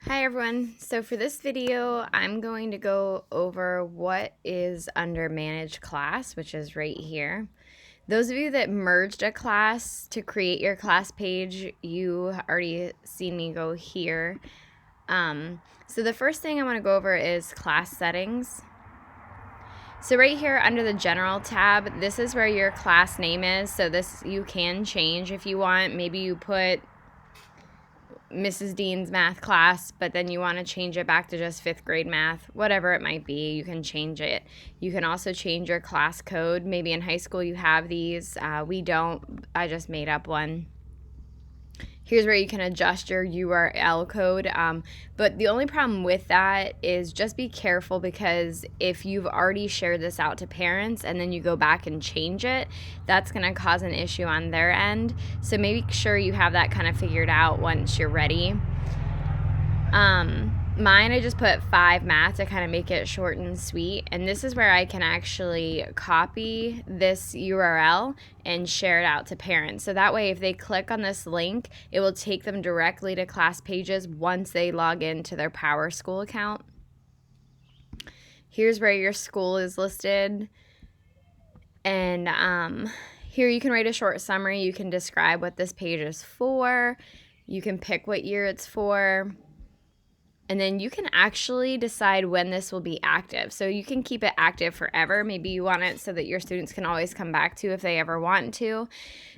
Hi everyone. So for this video, I'm going to go over what is under Manage Class, which is right here. Those of you that merged a class to create your class page, you already seen me go here. So the first thing I want to go over is class settings. So right here under the General tab, this is where your class name is. So this you can change if you want. Maybe you put Mrs. Dean's math class, but then you want to change it back to just 5th grade math, whatever it might be, you can change it. You can also change your class code. Maybe in high school you have these. We don't. I just made up one. Here's where you can adjust your URL code. But the only problem with that is just be careful, because if you've already shared this out to parents and then you go back and change it, that's going to cause an issue on their end. So make sure you have that kind of figured out once you're ready. Mine, I just put 5 math to kind of make it short and sweet. And this is where I can actually copy this URL and share it out to parents. So that way, if they click on this link, it will take them directly to class pages once they log into their PowerSchool account. Here's where your school is listed. And here you can write a short summary. You can describe what this page is for. You can pick what year it's for. And then you can actually decide when this will be active. So you can keep it active forever. Maybe you want it so that your students can always come back to if they ever want to.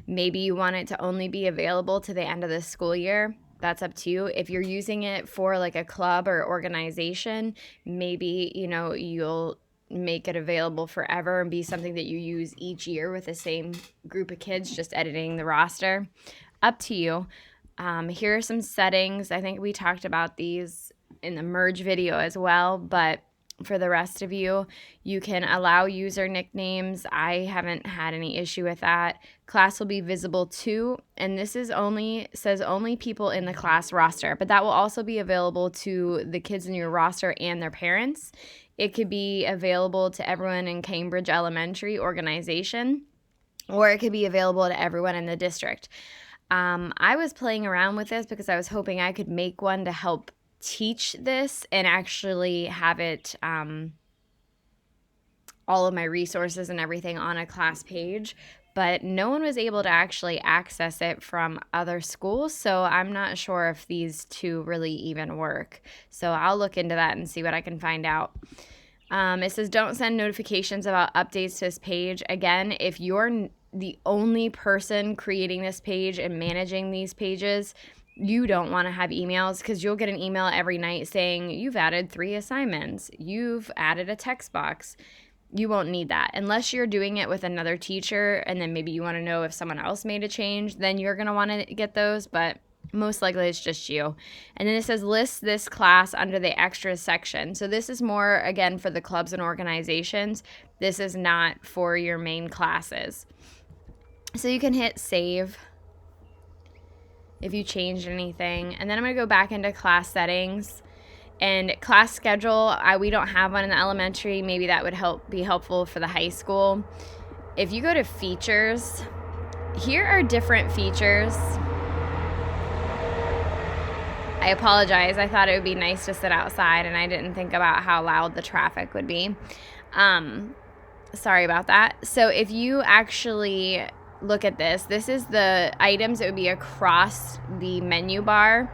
Maybe you want it to only be available to the end of the school year. That's up to you. If you're using it for like a club or organization, maybe, you'll make it available forever and be something that you use each year with the same group of kids, just editing the roster. Up to you. Here are some settings. I think we talked about these in the merge video as well, but for the rest of you, you can allow user nicknames. I haven't had any issue with that. Class will be visible to, and this is says only people in the class roster, but that will also be available to the kids in your roster and their parents. It could be available to everyone in Cambridge Elementary organization, or it could be available to everyone in the district. I was playing around with this because I was hoping I could make one to help teach this and actually have it, all of my resources and everything on a class page, but no one was able to actually access it from other schools, so I'm not sure if these two really even work. So I'll look into that and see what I can find out. It says don't send notifications about updates to this page. Again, if you're the only person creating this page and managing these pages, you don't want to have emails, because you'll get an email every night saying you've added 3 assignments, you've added a text box. You won't need that unless you're doing it with another teacher, and then maybe you want to know if someone else made a change, then you're going to want to get those, but most likely it's just you. And then it says list this class under the extras section. So this is more, again, for the clubs and organizations. This is not for your main classes. So you can hit save if you changed anything. And then I'm going to go back into class settings. And class schedule, we don't have one in the elementary. Maybe that would be helpful for the high school. If you go to features, here are different features. I apologize. I thought it would be nice to sit outside, and I didn't think about how loud the traffic would be. Sorry about that. So if you actually look at this is the items. It would be across the menu bar,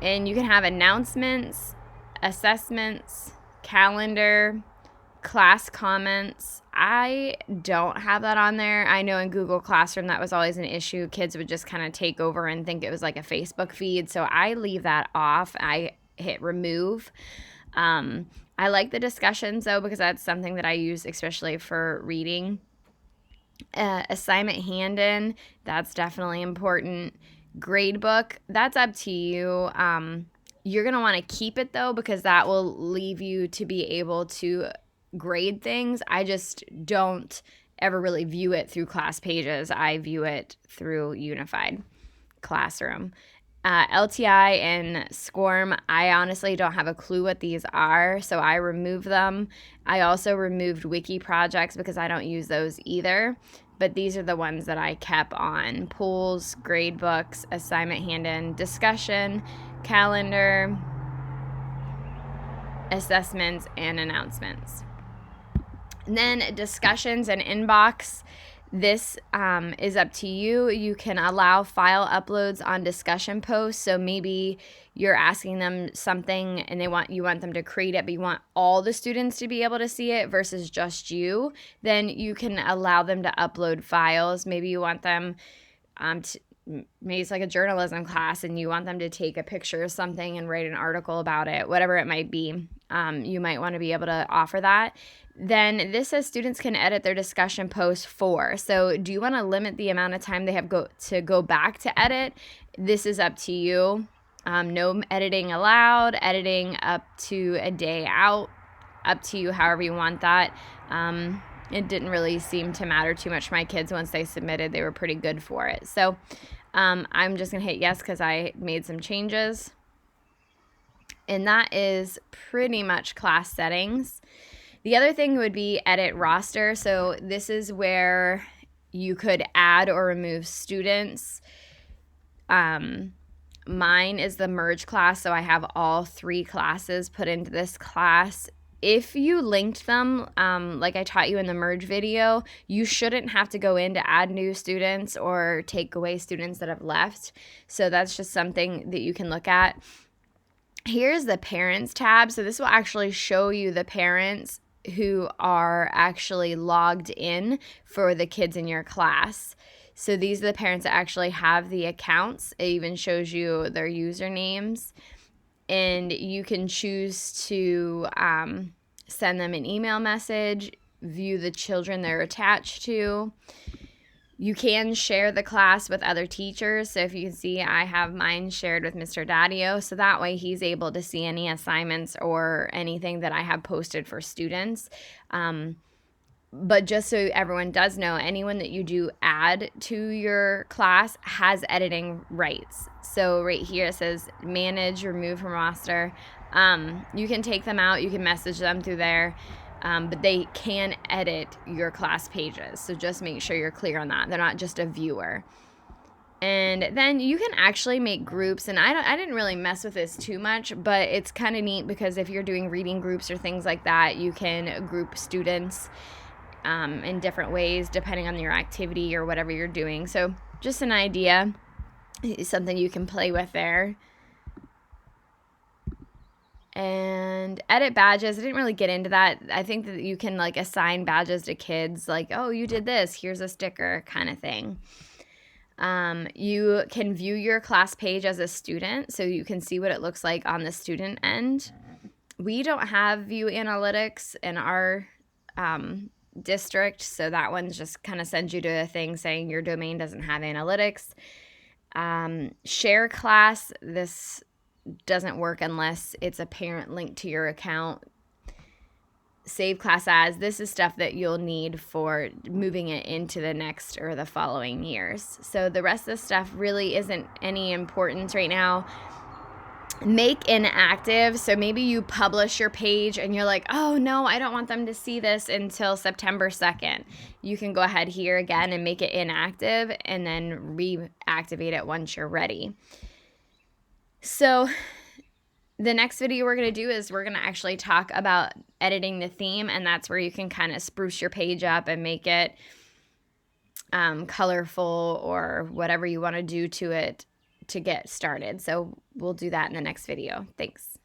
and you can have announcements, assessments, calendar, class comments. I don't have that on there. I know in Google Classroom that was always an issue. Kids would just kind of take over and think it was like a Facebook feed, so I leave that off. I hit remove. I like the discussions though, because that's something that I use especially for reading. Assignment hand-in, that's definitely important. Gradebook, that's up to you. You're going to want to keep it though, because that will leave you to be able to grade things. I just don't ever really view it through class pages. I view it through Unified Classroom. LTI and SCORM, I honestly don't have a clue what these are, so I remove them. I also removed wiki projects because I don't use those either, but these are the ones that I kept on. Pools, grade books, assignment hand-in, discussion, calendar, assessments, and announcements. And then discussions and inbox. This is up to you. You can allow file uploads on discussion posts. So maybe you're asking them something and you want them to create it, but you want all the students to be able to see it versus just you. Then you can allow them to upload files. Maybe you want them maybe it's like a journalism class and you want them to take a picture of something and write an article about it, whatever it might be. You might want to be able to offer that. Then this says students can edit their discussion posts for. So do you want to limit the amount of time they have to go back to edit? This is up to you. No editing allowed, editing up to a day out, up to you however you want that. It didn't really seem to matter too much. My kids, once they submitted, they were pretty good for it. So I'm just going to hit yes because I made some changes. And that is pretty much class settings. The other thing would be edit roster. So this is where you could add or remove students. Mine is the merge class, so I have all 3 classes put into this class. If you linked them, like I taught you in the merge video, you shouldn't have to go in to add new students or take away students that have left. So that's just something that you can look at. Here's the parents tab. So this will actually show you the parents who are actually logged in for the kids in your class. So these are the parents that actually have the accounts. It even shows you their usernames. And you can choose to send them an email message, view the children they're attached to. You can share the class with other teachers. So if you can see, I have mine shared with Mr. Daddio. So that way he's able to see any assignments or anything that I have posted for students. But just so everyone does know, anyone that you do add to your class has editing rights. So right here it says manage, remove from roster. You can take them out. You can message them through there. But they can edit your class pages. So just make sure you're clear on that. They're not just a viewer. And then you can actually make groups. And I didn't really mess with this too much, but it's kind of neat because if you're doing reading groups or things like that, you can group students in different ways depending on your activity or whatever you're doing. So just an idea, something you can play with there. And edit badges, I didn't really get into that. I think that you can like assign badges to kids, like, oh, you did this, here's a sticker kind of thing. You can view your class page as a student, so you can see what it looks like on the student end. We don't have view analytics in our district, so that one just kind of sends you to a thing saying your domain doesn't have analytics. Share class, this doesn't work unless it's a parent link to your account. Save class as, this is stuff that you'll need for moving it into the next or the following years. So the rest of the stuff really isn't any importance right now. Make inactive. So maybe you publish your page and you're like, oh no, I don't want them to see this until September 2nd. You can go ahead here again and make it inactive and then reactivate it once you're ready. So the next video we're going to do is we're going to actually talk about editing the theme, and that's where you can kind of spruce your page up and make it colorful or whatever you want to do to it to get started. So we'll do that in the next video. Thanks.